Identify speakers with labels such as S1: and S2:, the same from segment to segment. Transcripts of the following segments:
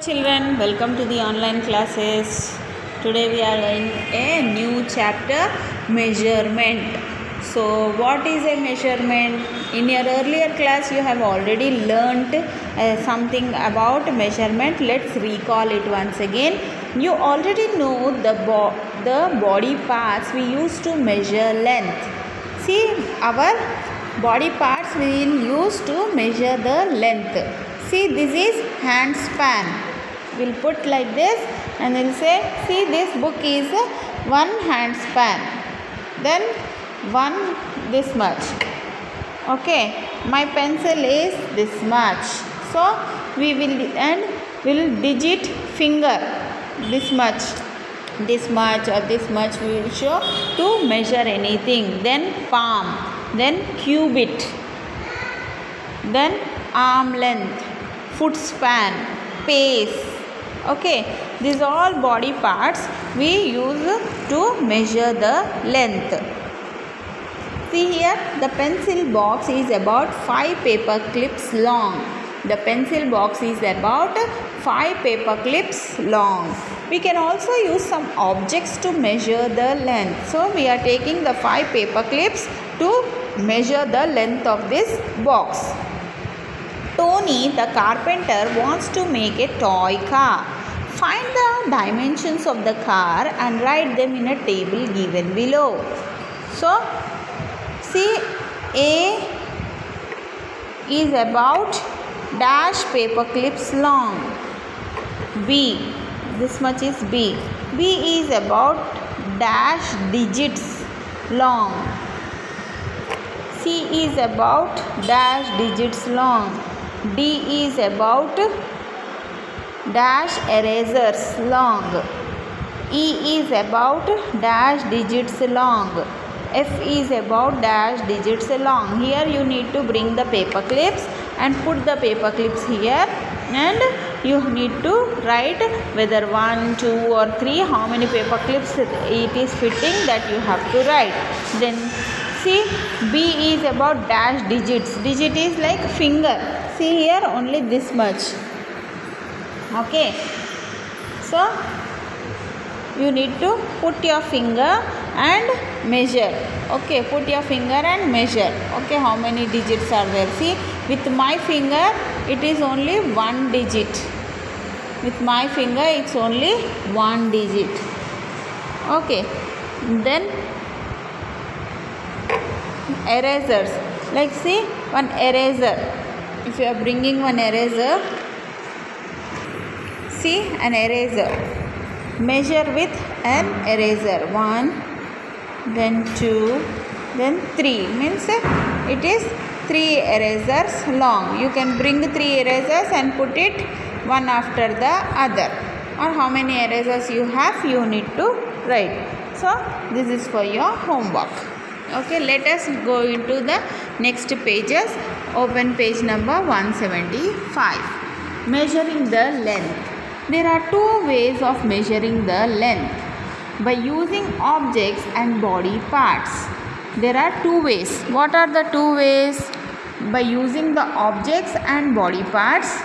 S1: Children, welcome to the online classes. Today we are in a new chapter, measurement. So what is a measurement? In your earlier class you have already learnt something about measurement. Let's recall it once again. You already know the body parts we use to measure length. See, our body parts we will use to measure the length. See, this is hand span. We'll put like this and we'll say, see, this book is one hand span. Then one this much. Okay, my pencil is this much. So we will digit finger this much or this much we will show to measure anything. Then palm, then cubit, then arm length, foot span, pace. Okay, these all body parts we use to measure the length. See here, the pencil box is about 5 paper clips long. The pencil box is about 5 paper clips long. We can also use some objects to measure the length. So we are taking the 5 paper clips to measure the length of this box. Tony, the carpenter, wants to make a toy car. Find the dimensions of the car and write them in a table given below. So, see, A is about dash paper clips long. B, this much is B. B is about dash digits long. C is about dash digits long. D is about dash erasers long. E is about dash digits long. F is about dash digits long. Here you need to bring the paper clips and put the paper clips here, and you need to write whether 1, 2 or 3 how many paper clips it is fitting, that you have to write. Then see, B is about dash digits. Digit is like finger. See here, only this much. Okay, so you need to put your finger and measure. Okay, put your finger and measure. Okay, how many digits are there? See, with my finger it is only 1 digit. With my finger it's only 1 digit. Okay, then erasers. Like see, one eraser. If you are bringing one eraser, see, an eraser. Measure with an eraser. 1, then 2, then 3. Means it is 3 erasers long. You can bring 3 erasers and put it one after the other. Or how many erasers you have, you need to write. So this is for your homework. Okay, let us go into the next pages. Open page number 175. Measuring the length. There are 2 ways of measuring the length. By using objects and body parts. There are 2 ways. What are the 2 ways? By using the objects and body parts.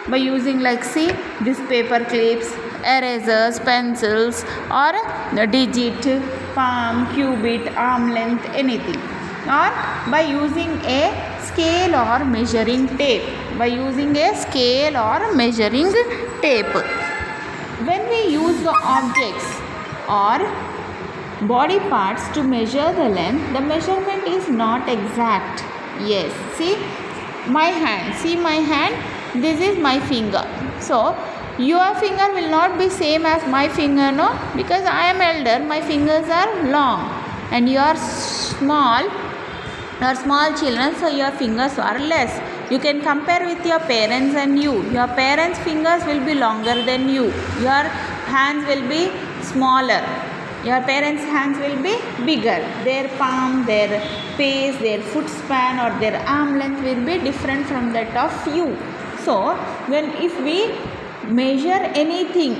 S1: By using, like see, this paper clips, erasers, pencils, or the digit, palm, cubit, arm length, anything. Or by using a scale or measuring tape. By using a scale or measuring tape. When we use the objects or body parts to measure the length, the measurement is not exact. Yes, see my hand. See my hand. This is my finger. So your finger will not be same as my finger, no? Because I am elder, my fingers are long, and you are small. You are small children, so your fingers are less. You can compare with your parents and you. Your parents' fingers will be longer than you. Your hands will be smaller. Your parents' hands will be bigger. Their palm, their pace, their foot span or their arm length will be different from that of you. So, if we measure anything,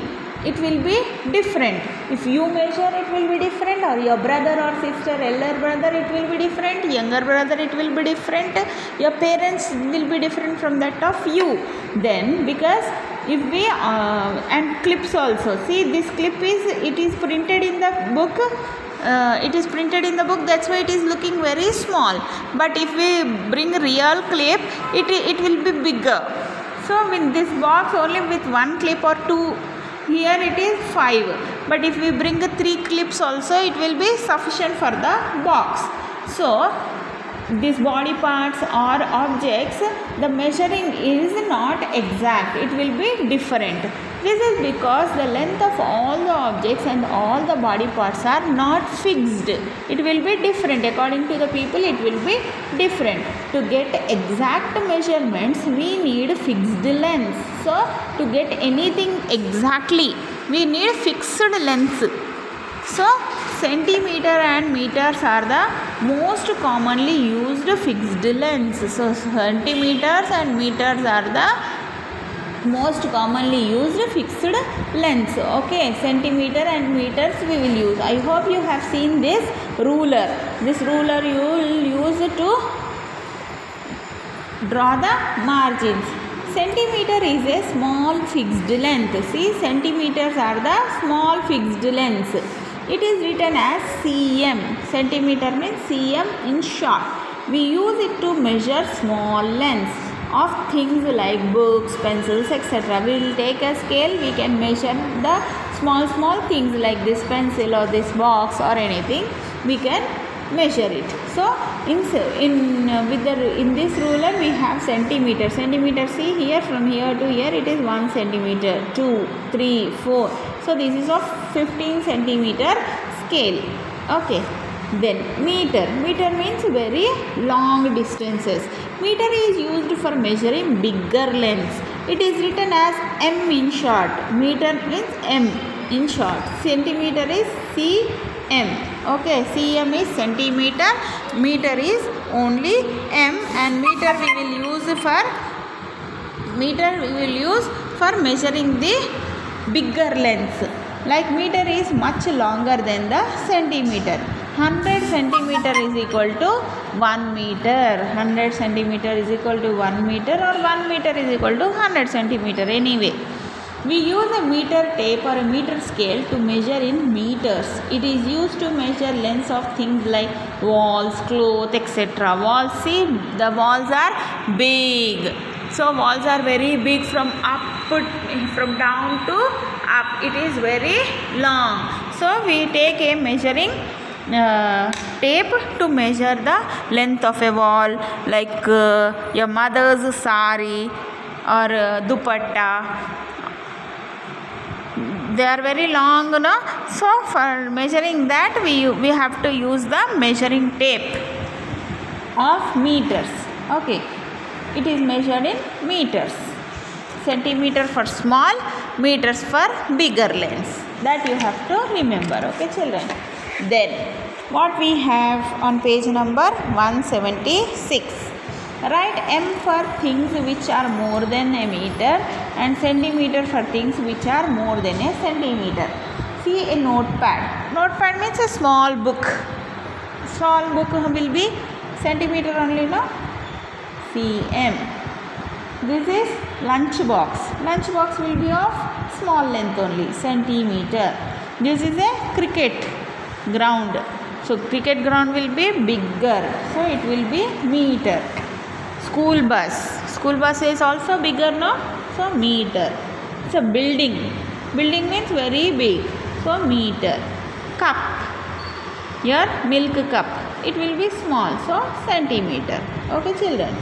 S1: it will be different. If you measure, it will be different, or your brother or sister, elder brother, it will be different, younger brother, it will be different, your parents will be different from that of you. Then because if we and clips also, see this clip is printed in the book. It is printed in the book, that's why it is looking very small. But if we bring real clip, it will be bigger. So in this box only with one clip or two, here it is 5. But if we bring 3 clips also, it will be sufficient for the box. So these body parts or objects, the measuring is not exact, it will be different. This is because the length of all the objects and all the body parts are not fixed. It will be different according to the people, it will be different. To get exact measurements, we need fixed lengths. So to get anything exactly, we need fixed lengths. So centimeter and meters are the most commonly used fixed lengths. So centimeters and meters are the most commonly used fixed lengths. Okay, centimeter and meters we will use. I hope you have seen this ruler. This ruler you will use to draw the margins. Centimeter is a small fixed length. See, centimeters are the small fixed lengths. It is written as cm. Centimeter means cm in short. We use it to measure small lengths of things like books, pencils, etc. We will take a scale, we can measure the small things like this pencil or this box or anything, we can measure it. So in this ruler we have centimeter. Centimeter, see here, from here to here it is 1 centimeter, 2, 3, 4. So this is of 15 centimeter scale. Okay. Then meter. Meter means very long distances. Meter is used for measuring bigger lengths. It is written as m in short. Meter means m in short. Centimeter is cm. Okay, cm is centimeter. Meter is only m, and meter we will use for measuring the bigger lengths. Like meter is much longer than the centimeter. 100 centimeter is equal to 1 meter. 100 centimeter is equal to 1 meter, or 1 meter is equal to 100 centimeter. Anyway, we use a meter tape or a meter scale to measure in meters. It is used to measure lengths of things like walls, cloth, etc. Walls, see, the walls are big. So walls are very big from down to up. It is very long. So we take a measuring tape to measure the length of a wall, like your mother's sari or dupatta. They are very long, no? So for measuring that, we have to use the measuring tape of meters. Okay, it is measured in meters. Centimeter for small, meters for bigger lengths. That you have to remember. Okay, children. Then what we have on page number 176. Write m for things which are more than a meter and centimeter for things which are more than a centimeter. See a notepad. Notepad means a small book. Small book will be centimeter only, no? cm. This is lunch box. Lunch box will be of small length only, centimeter. This is a cricket ground. So cricket ground will be bigger. So it will be meter. School bus. School bus is also bigger, no? So meter. It's a building. Building means very big. So meter. Cup. Your milk cup. It will be small. So centimeter. Okay, children.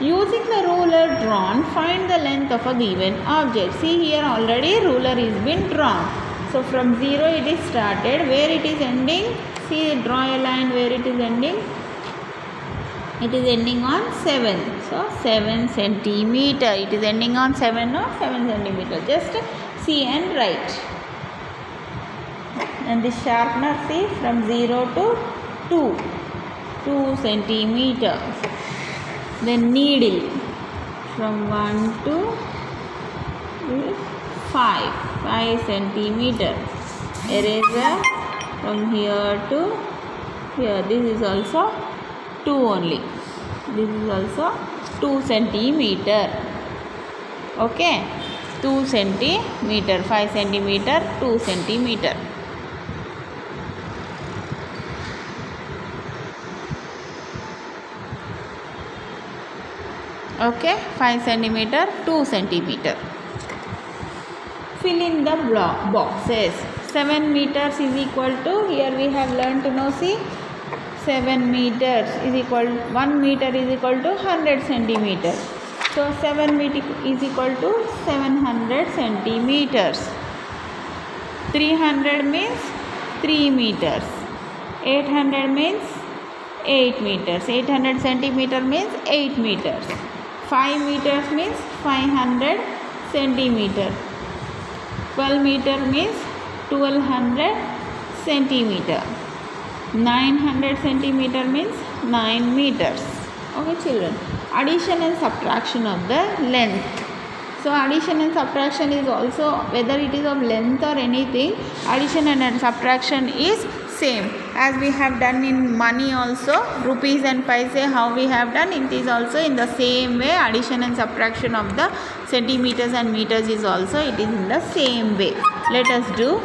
S1: Using the ruler drawn, find the length of a given object. See here already ruler is been drawn. So from 0 it is started. Where it is ending? See, draw a line where it is ending. It is ending on 7. So 7 centimeter. It is ending on 7, no? 7 centimeter. Just see and write. And the sharpener, see, from 0 to 2 centimeter. Then needle from 1 to 5 centimeter. Eraser from here to here. This is also 2 only. This is also 2 centimeter. Okay. 2 centimeter. 5 centimeter, 2 centimeter. Okay, 5 centimeter, 2 centimeter. Fill in the boxes. 7 meters is equal to, here we have learned to know, see, 7 meters is equal, 1 meter is equal to 100 centimeters. So 7 meter is equal to 700 centimeters. 300 means 3 meters. 800 means 8 meters. 800 centimeter means 8 meters. 5 meters means 500 centimeter. 12 meter means 1200 centimeter. 900 centimeter means 9 meters. Okay children, addition and subtraction of the length. So addition and subtraction is also, whether it is of length or anything, addition and subtraction is same as we have done in money also, rupees and paise, how we have done, it is also in the same way. Addition and subtraction of the centimeters and meters is also, it is in the same way. Let us do.